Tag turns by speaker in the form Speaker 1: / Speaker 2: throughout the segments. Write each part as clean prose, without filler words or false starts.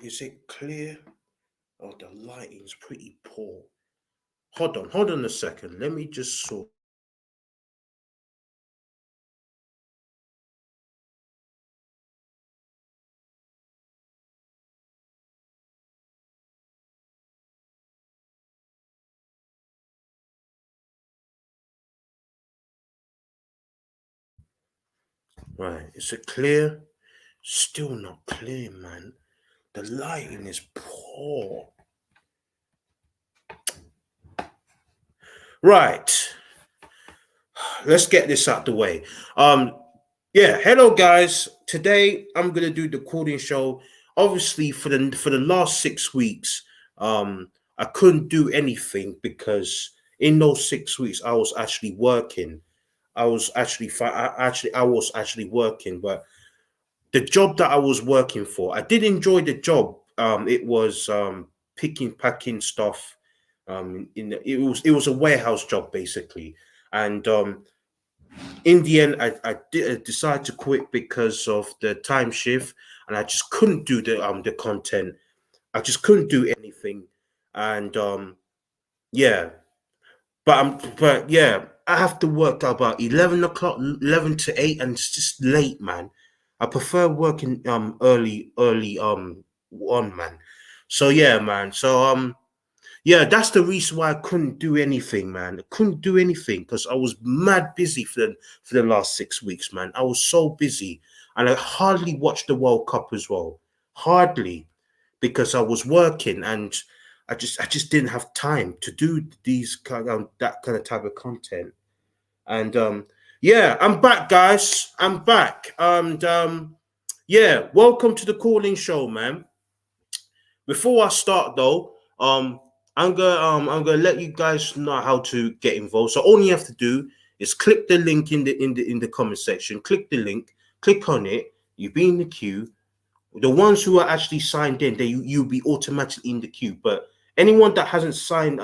Speaker 1: Is it clear? Oh, the lighting's pretty poor. Hold on a second. Let me just sort. Right, is it clear? Still not clear, man. The lighting is poor. Right, let's get this out the way. Yeah, hello guys. Today I'm gonna do the call-in show. Obviously, for the last 6 weeks, I couldn't do anything because in those 6 weeks I was actually working. I was actually working, but the job that I was working for, I did enjoy the job. It was picking, packing stuff. It was a warehouse job basically, and in the end, I did decide to quit because of the time shift, and I just couldn't do the content. I just couldn't do anything, and yeah, but yeah, I have to work about 11 o'clock, 11 to 8, and it's just late, man. I prefer working early on, man. So yeah, man. So yeah, that's the reason why I couldn't do anything, man. I couldn't do anything because I was mad busy for the last 6 weeks, man. I was so busy, and I hardly watched the World Cup as well. Hardly, because I was working, and I just didn't have time to do these that kind of type of content. And yeah, I'm back, guys. I'm back, and yeah, welcome to the calling show, man. Before I start though, I'm gonna let you guys know how to get involved. So all you have to do is click the link in the comment section. Click the link, click on it. You be in the queue. The ones who are actually signed in, you'll be automatically in the queue. But anyone that hasn't signed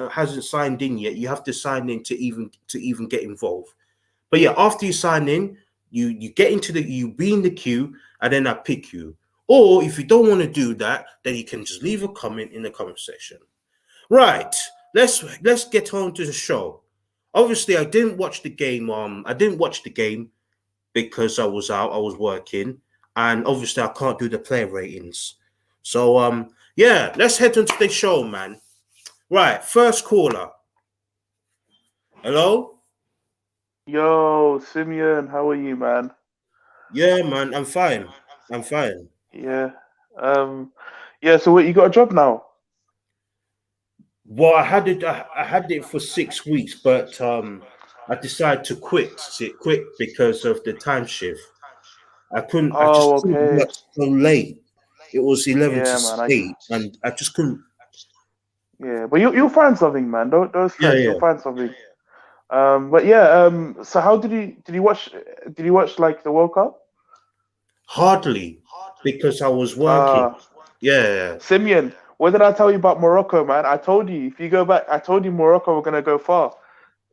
Speaker 1: in yet, you have to sign in to even get involved. But yeah, after you sign in, you get into you be in the queue, and then I pick you. Or if you don't want to do that, then you can just leave a comment in the comment section. Right. Let's get on to the show. Obviously, I didn't watch the game. I didn't watch the game because I was out. I was working, and obviously, I can't do the player ratings. So yeah, let's head on to the show, man. Right. First caller. Hello.
Speaker 2: Yo, Simeon, how are you, man?
Speaker 1: Yeah, man. I'm fine. I'm fine.
Speaker 2: Yeah. Um, yeah, so what, you got a job now?
Speaker 1: Well, I had it for 6 weeks, but I decided to quit because of the time shift. I just
Speaker 2: Oh,
Speaker 1: couldn't
Speaker 2: okay.
Speaker 1: work so late. It was 11 to
Speaker 2: Yeah, man.
Speaker 1: 8, and I just couldn't.
Speaker 2: Yeah, but you'll find something, man. Don't
Speaker 1: Yeah,
Speaker 2: stress. You'll
Speaker 1: yeah.
Speaker 2: find something. But yeah. So how did you watch like the World Cup?
Speaker 1: Hardly, because I was working.
Speaker 2: Uh,
Speaker 1: Yeah.
Speaker 2: Simeon, what did I tell you about Morocco, man? I told you if you go back, I told you Morocco were gonna go far.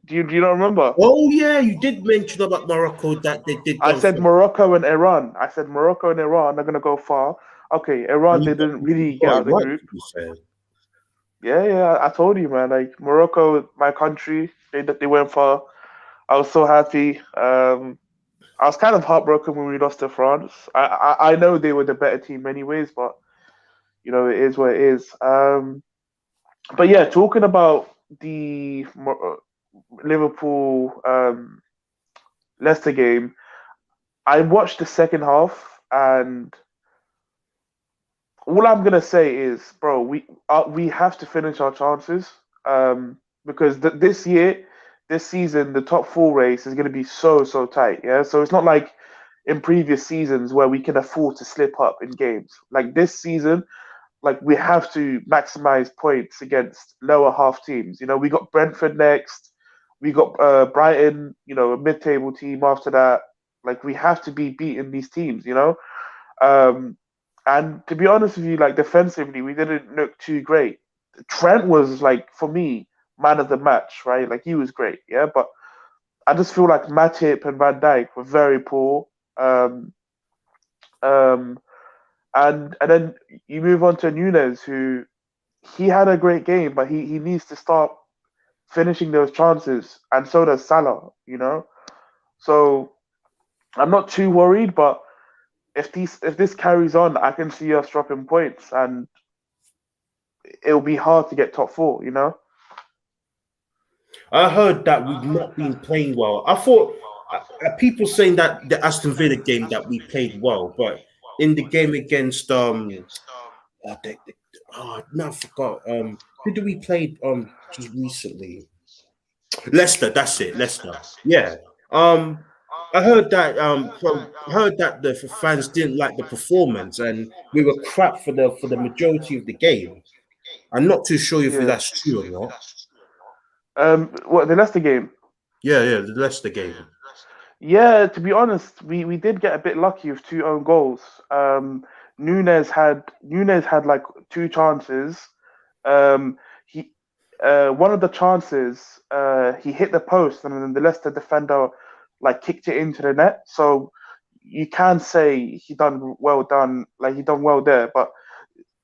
Speaker 2: Do you not remember?
Speaker 1: Oh, yeah, you did mention about Morocco that they did
Speaker 2: I
Speaker 1: go
Speaker 2: said
Speaker 1: for.
Speaker 2: Morocco and Iran. I said Morocco and Iran are gonna go far. Okay, Iran
Speaker 1: And
Speaker 2: didn't
Speaker 1: you
Speaker 2: really get
Speaker 1: got
Speaker 2: out
Speaker 1: it
Speaker 2: the
Speaker 1: right,
Speaker 2: group.
Speaker 1: to be fair.
Speaker 2: Yeah, yeah, I told you, man. Like Morocco, my country, they went far. I was so happy. I was kind of heartbroken when we lost to France. I know they were the better team, anyways, but it is what it is. But yeah, talking about the Liverpool Leicester game, I watched the second half, and all I'm gonna say is, bro, we have to finish our chances, because this season, the top four race is gonna be so tight. Yeah, so it's not like in previous seasons where we can afford to slip up in games. Like this season, like we have to maximize points against lower half teams. We got Brentford next. We got Brighton. A mid-table team after that. Like we have to be beating these teams. Um, and to be honest with you, like defensively, we didn't look too great. Trent was like, for me, man of the match, right? Like he was great, yeah. But I just feel like Matip and Van Dijk were very poor. Um, um, and then you move on to Nunes, who he had a great game, but he needs to start finishing those chances, and so does Salah. So I'm not too worried, but if this carries on, I can see us dropping points, and it'll be hard to get top four.
Speaker 1: I heard that we've not been playing well. I thought people saying that the Aston Villa game that we played well, but in the game against no, I forgot who did we play just recently? Leicester. That's it, Leicester. Yeah. Um, I heard that the fans didn't like the performance and we were crap for the majority of the game. I'm not too sure if
Speaker 2: Yeah.
Speaker 1: that's true or not.
Speaker 2: What, the Leicester game?
Speaker 1: Yeah, the Leicester game.
Speaker 2: Yeah, to be honest, we did get a bit lucky with two own goals. Nunes had like two chances. He One of the chances, he hit the post, and then the Leicester defender like kicked it into the net. So you can say he done well done, like he done well there. But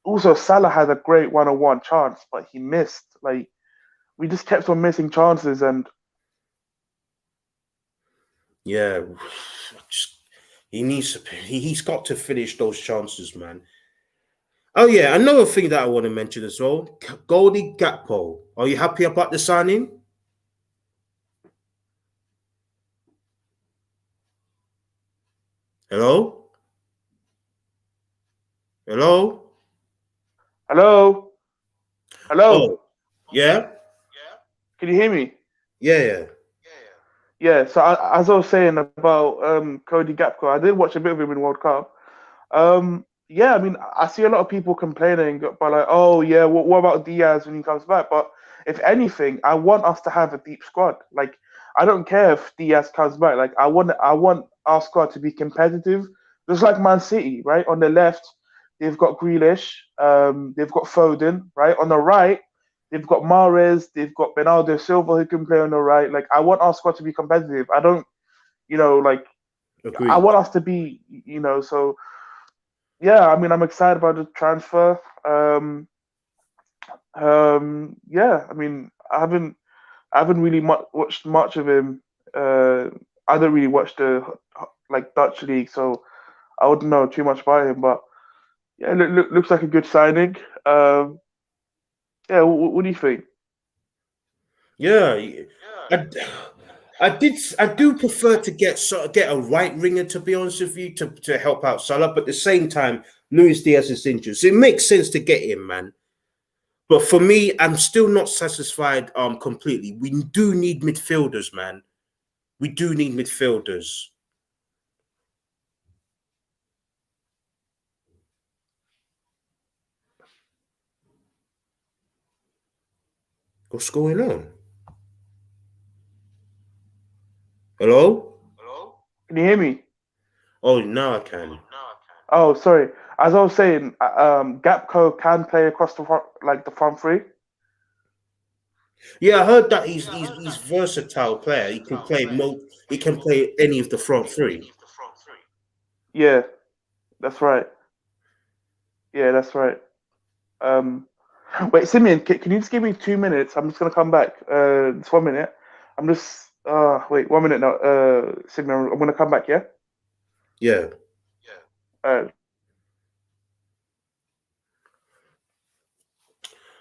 Speaker 2: also Salah had a great one-on-one chance, but he missed. Like we just kept on missing chances, and
Speaker 1: Yeah, he's got to finish those chances, man. Oh yeah, another thing that I want to mention as well, Goldie Gakpo. Are you happy about the signing? Hello? Hello?
Speaker 2: hello, hello,
Speaker 1: Oh, yeah?
Speaker 2: can you hear me?
Speaker 1: Yeah.
Speaker 2: Yeah. So as I was saying about Cody Gakpo, I did watch a bit of him in World Cup. Yeah, I mean, I see a lot of people complaining, but like, oh yeah, what about Diaz when he comes back? But if anything, I want us to have a deep squad. Like, I don't care if Diaz comes back. Like, I want our squad to be competitive, just like Man City, right? On the left, they've got Grealish, they've got Foden, right? On the right, they've got Mahrez, they've got Bernardo Silva who can play on the right. Like, I want our squad to be competitive. I don't, like, I
Speaker 1: Agreed.
Speaker 2: want us to be, so yeah, I mean, I'm excited about the transfer. Yeah, I mean, I haven't really watched much of him. I don't really watch the like Dutch league, so I wouldn't know too much about him. But yeah, looks like a good signing. Yeah, what do you think?
Speaker 1: Yeah. I, I do prefer to get a right ringer, to be honest with you, to help out Salah, but at the same time, Luis Diaz is injured. So it makes sense to get him, man. But for me, I'm still not satisfied completely. We do need midfielders, man. We do need midfielders. What's going on? Hello?
Speaker 2: Can you hear me?
Speaker 1: Oh, now I can.
Speaker 2: Oh, sorry. As I was saying, Gapco can play across the front, like the front three.
Speaker 1: Yeah, I heard that he's versatile player. He can play any of the front three.
Speaker 2: Yeah, that's right. Yeah, that's right. Um, Wait, Simeon, can you just give me 2 minutes? I'm just gonna come back. Just 1 minute. I'm just wait 1 minute now. Simeon, I'm gonna come back. Yeah.
Speaker 1: Yeah.
Speaker 2: Uh,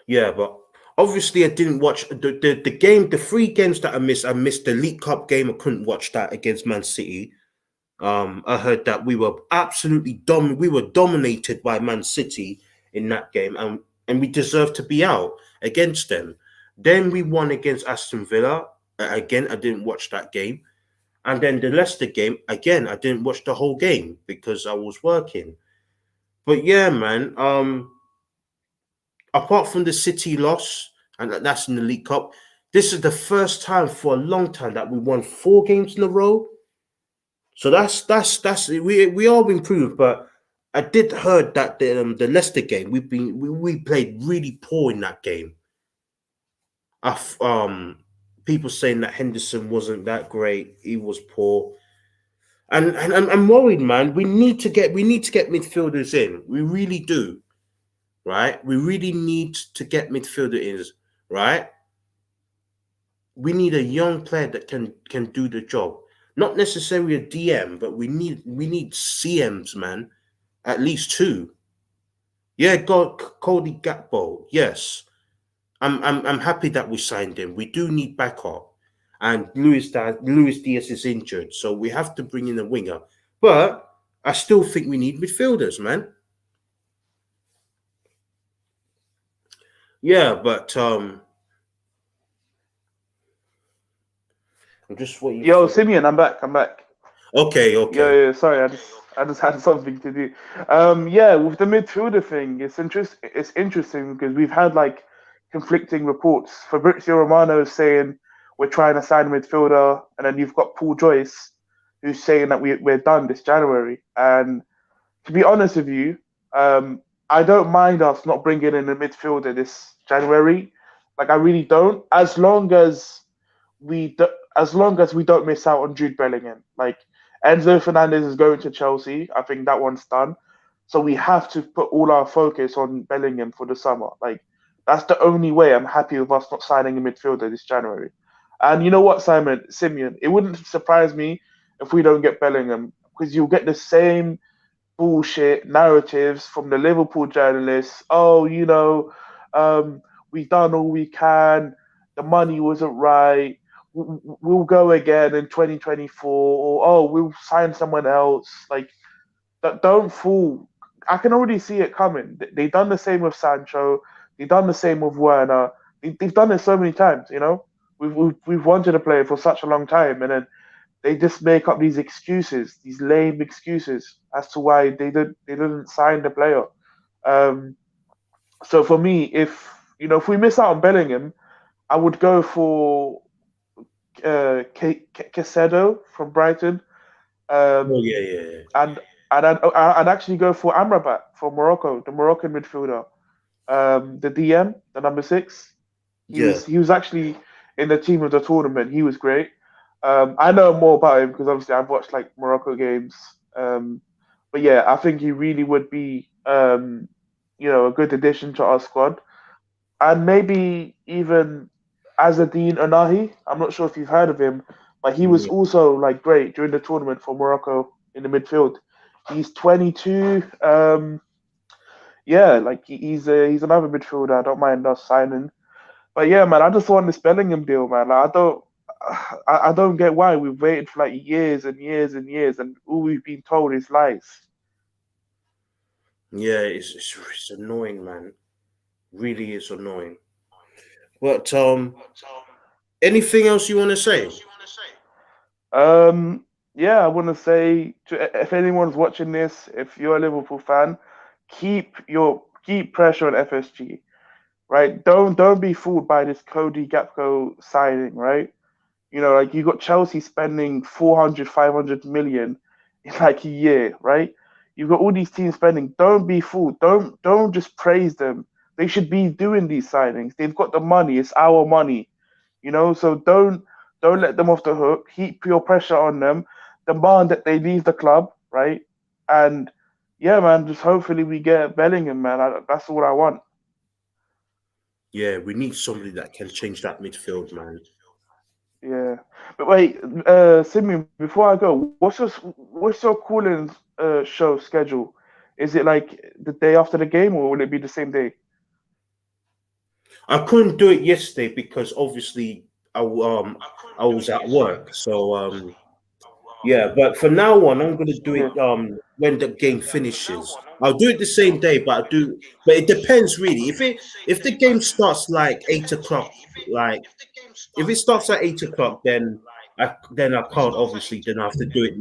Speaker 1: Yeah, but obviously I didn't watch the game, the three games that I missed. I missed the League Cup game. I couldn't watch that against Man City. I heard that we were dominated by Man City in that game, and we deserved to be out against them. Then we won against Aston Villa. Again, I didn't watch that game. And then the Leicester game, again, I didn't watch the whole game because I was working. But yeah, man, apart from the City loss, and that's in the League Cup, this is the first time for a long time that we won 4 games in a row. So that's we are improved, but I did heard that the Leicester game we played really poor in that game. People saying that Henderson wasn't that great, he was poor. And I'm worried, man. We need to get midfielders in. We really do, right? We really need to get midfielders in, right? We need a young player that can do the job. Not necessarily a DM, but we need CMs, man. At least two. Yeah, got Cody Gakpo. Yes, I'm happy that we signed him. We do need backup, and Luis Diaz is injured, so we have to bring in a winger. But I still think we need midfielders, man. Yeah, but I'm just waiting
Speaker 2: Yo,
Speaker 1: for.
Speaker 2: Simeon, I'm back. I'm back.
Speaker 1: Okay,
Speaker 2: Yeah,
Speaker 1: okay.
Speaker 2: yeah, sorry, I just had something to do. Yeah, with the midfielder thing, it's interesting because we've had like conflicting reports. Fabrizio Romano is saying we're trying to sign a midfielder, and then you've got Paul Joyce who's saying that we're done this January. And to be honest with you, I don't mind us not bringing in a midfielder this January. Like I really don't, as long as we don't miss out on Jude Bellingham. Like Enzo Fernandez is going to Chelsea. I think that one's done. So we have to put all our focus on Bellingham for the summer. Like that's the only way I'm happy with us not signing a midfielder this January. And you know what, Simeon, it wouldn't surprise me if we don't get Bellingham because you'll get the same bullshit narratives from the Liverpool journalists. Oh, um, we've done all we can. The money wasn't right. We'll go again in 2024. Or, oh, we'll sign someone else. Like, don't fool. I can already see it coming. They've done the same with Sancho. They've done the same with Werner. They've done it so many times, you know? We've wanted a player for such a long time, and then they just make up these excuses, these lame excuses as to why they didn't sign the player. Um, so for me, if we miss out on Bellingham, I would go for Caicedo from Brighton,
Speaker 1: Oh
Speaker 2: um,
Speaker 1: yeah, yeah,
Speaker 2: and I'd actually go for Amrabat from Morocco, the Moroccan midfielder, the DM, the number six. He
Speaker 1: yeah.
Speaker 2: was he was actually in the team of the tournament. He was great. I know more about him because obviously I've watched like Morocco games. But yeah, I think he really would be a good addition to our squad. And maybe even Azadine Onahi. I'm not sure if you've heard of him, but he was
Speaker 1: Yeah.
Speaker 2: also like great during the tournament for Morocco in the midfield. He's 22. Yeah, like he's another midfielder. I don't mind us signing. But yeah, man, I just want this Bellingham deal, man. Like, I don't get why we've waited for like years and years and years, and all we've been told is lies.
Speaker 1: Yeah, it's annoying, man. Really is annoying. But anything else you want to say?
Speaker 2: Yeah, I want to say if anyone's watching this, if you're a Liverpool fan, keep pressure on FSG, right? Don't be fooled by this Cody Gakpo signing, right? Like you got Chelsea spending 400, 500 million in like a year, right? You've got all these teams spending. Don't be fooled. Don't just praise them. They should be doing these signings. They've got the money. It's our money, So don't let them off the hook. Keep your pressure on them. Demand that they leave the club, right? And yeah, man, just hopefully we get Bellingham, man. That's all I want.
Speaker 1: Yeah, we need somebody that can change that midfield, man.
Speaker 2: Yeah, but wait, Simeon, before I go, what's your calling show schedule? Is it like the day after the game, or will it be the same day?
Speaker 1: I couldn't do it yesterday because obviously I was at work. So yeah, but from now on I'm gonna do
Speaker 2: Yeah.
Speaker 1: it when the game finishes. I'll do it the same day, but it depends really. If the game starts like 8 o'clock, like if it starts at 8 o'clock, then I can't obviously. Then I have to do it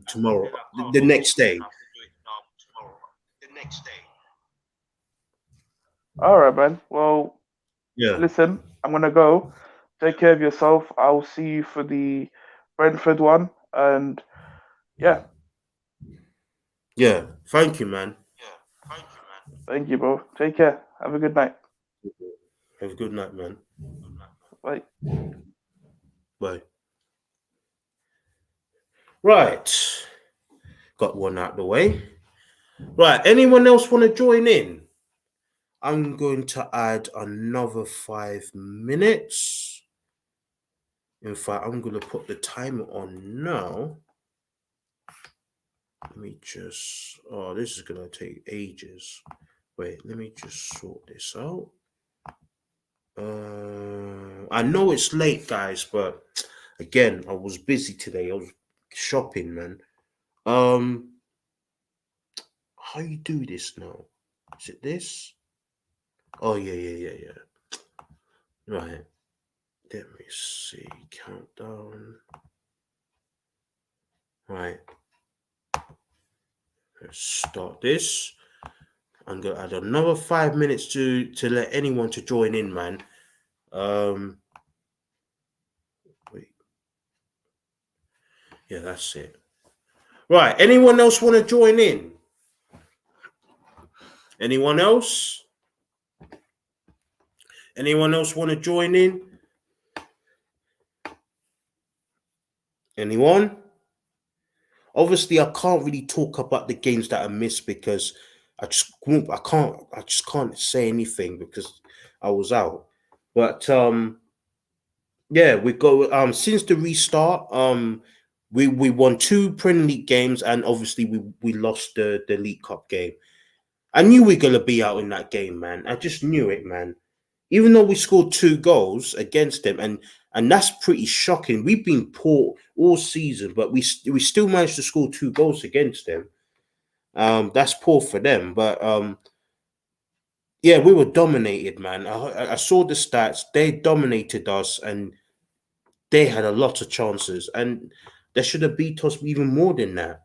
Speaker 1: tomorrow, the next day.
Speaker 2: All right, man. Well,
Speaker 1: Yeah,
Speaker 2: listen, I'm gonna go. Take care of yourself. I'll see you for the Brentford one, and yeah,
Speaker 1: yeah. Thank you, man.
Speaker 2: thank you, bro. Take care. Have a good night.
Speaker 1: Have a good night, man.
Speaker 2: Bye.
Speaker 1: Bye. Right. Got one out the way. Right. Anyone else want to join in? I'm going to add another 5 minutes. In fact, I'm going to put the timer on now. Let me just... Oh, this is going to take ages. Wait, let me just sort this out. I know it's late, guys, but again, I was busy today. I was shopping, man. How you do this now? Is it this? Oh, yeah. Right. Let me see. Countdown. Right. Let's start this. I'm gonna add another 5 minutes to let anyone to join in, man. Wait. Yeah, that's it. Right. Anyone else want to join in? Anyone else? Anyone else want to join in? Anyone? Obviously, I can't really talk about the games that I missed because I just can't say anything because I was out. But yeah, we go since the restart. We won 2 Premier League games, and obviously we lost the League Cup game. I knew we were gonna be out in that game, man. I just knew it, man. Even though we scored 2 goals against them, and that's pretty shocking. We've been poor all season, but we still managed to score 2 goals against them. That's poor for them, but yeah, we were dominated, man. I saw the stats. They dominated us, and they had a lot of chances, and they should have beat us even more than that.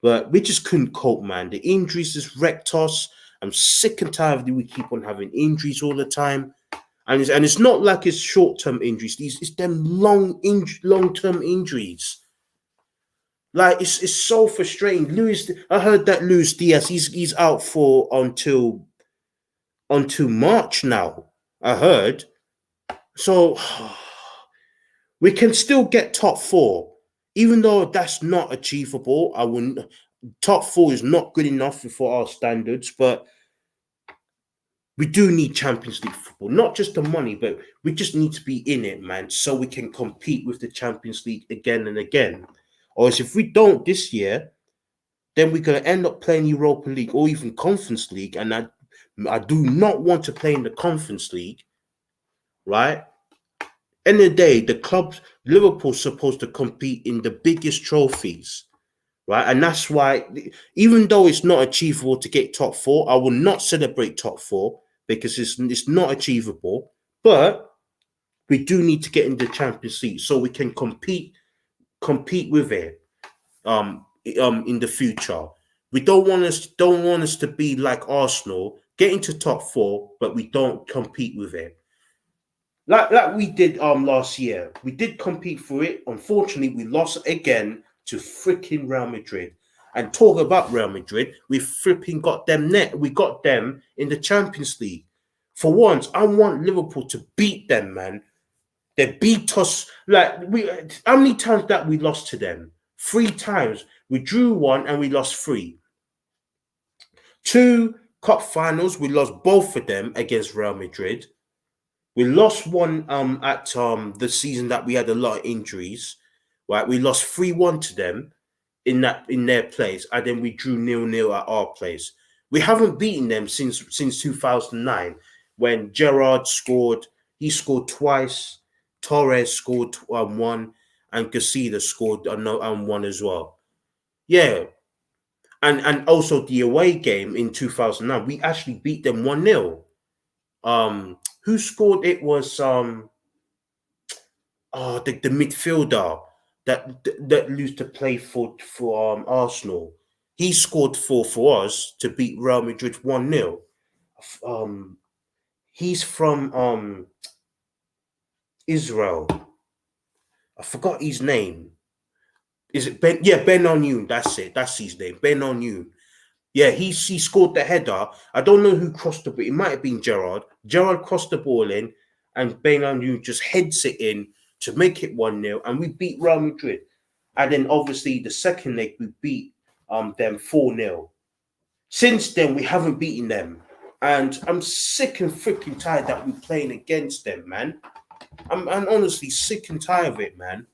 Speaker 1: But we just couldn't cope, man. The injuries just wrecked us. I'm sick and tired of we keep on having injuries all the time. And it's not like it's short-term injuries. It's them long-term injuries. Like it's so frustrating. I heard that Luis Diaz, he's out for until March now. I heard. So we can still get top 4, even though that's not achievable. I wouldn't. Top 4 is not good enough for our standards, but we do need Champions League football. Not just the money, but we just need to be in it, man, so we can compete with the Champions League again and again. Or if we don't this year, then we're going to end up playing Europa League or even Conference League. And I do not want to play in the Conference League, right? End of the day, the club, Liverpool's supposed to compete in the biggest trophies, right? And that's why, even though it's not achievable to get top 4, I will not celebrate top 4 because it's not achievable. But we do need to get in the Champions League so we can compete with it in the future. We don't want us to be like Arsenal, get into top 4, but we don't compete with it. Like we did last year. We did compete for it. Unfortunately, we lost again to freaking Real Madrid. And talk about Real Madrid, we flipping got them we got them in the Champions League. For once, I want Liverpool to beat them, man. They beat us how many times that we lost to them? 3 times. We drew 1 and we lost 3. 2 cup finals, we lost both of them against Real Madrid. We lost 1 at the season that we had a lot of injuries. Right, we lost 3-1 to them in their place, and then we drew 0-0 at our place. We haven't beaten them since 2009 when Gerrard scored. He scored twice. Torres scored 1, and Casilla scored 1 as well. Yeah, and also the away game in 2009, we actually beat them 1-0. Who scored? It was the midfielder that used to play for Arsenal. He scored 4 for us to beat Real Madrid 1-0. He's from Israel. I forgot his name. Is it Ben? Yeah, Ben Onyun. That's it. That's his name. Ben Onyun. Yeah, he scored the header. I don't know who crossed the ball. It might have been Gerrard. Gerrard crossed the ball in, and Ben Onyun just heads it in to make it 1-0, and we beat Real Madrid. And then obviously the second leg we beat them 4-0. Since then, we haven't beaten them. And I'm sick and freaking tired that we're playing against them, man. I'm honestly sick and tired of it, man.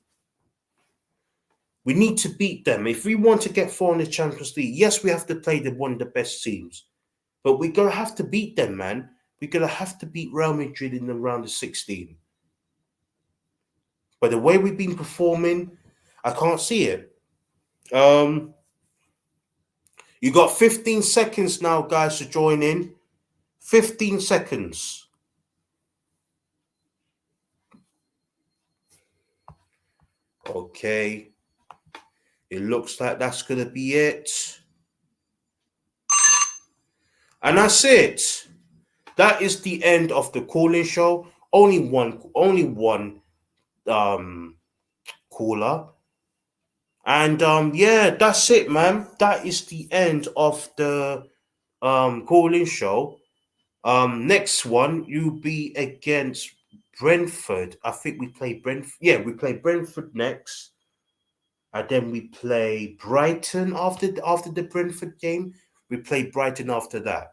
Speaker 1: We need to beat them. If we want to get far in the Champions League, yes, we have to play one of the best teams. But we're going to have to beat them, man. We're going to have to beat Real Madrid in the round of 16. But the way we've been performing, I can't see it. You got 15 seconds now, guys, to join in. 15 seconds. Okay. It looks like that's going to be it. And that's it. That is the end of the call-in show. Only one caller. And yeah, that's it, man. That is the end of the call-in show. Next one, you'll be against Brentford. I think we play Brentford. Yeah, we play Brentford next. And then we play Brighton after the Brentford game. We play Brighton after that.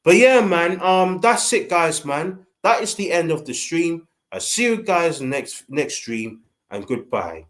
Speaker 1: But yeah, man, that's it, guys, man. That is the end of the stream. I'll see you guys next stream, and goodbye.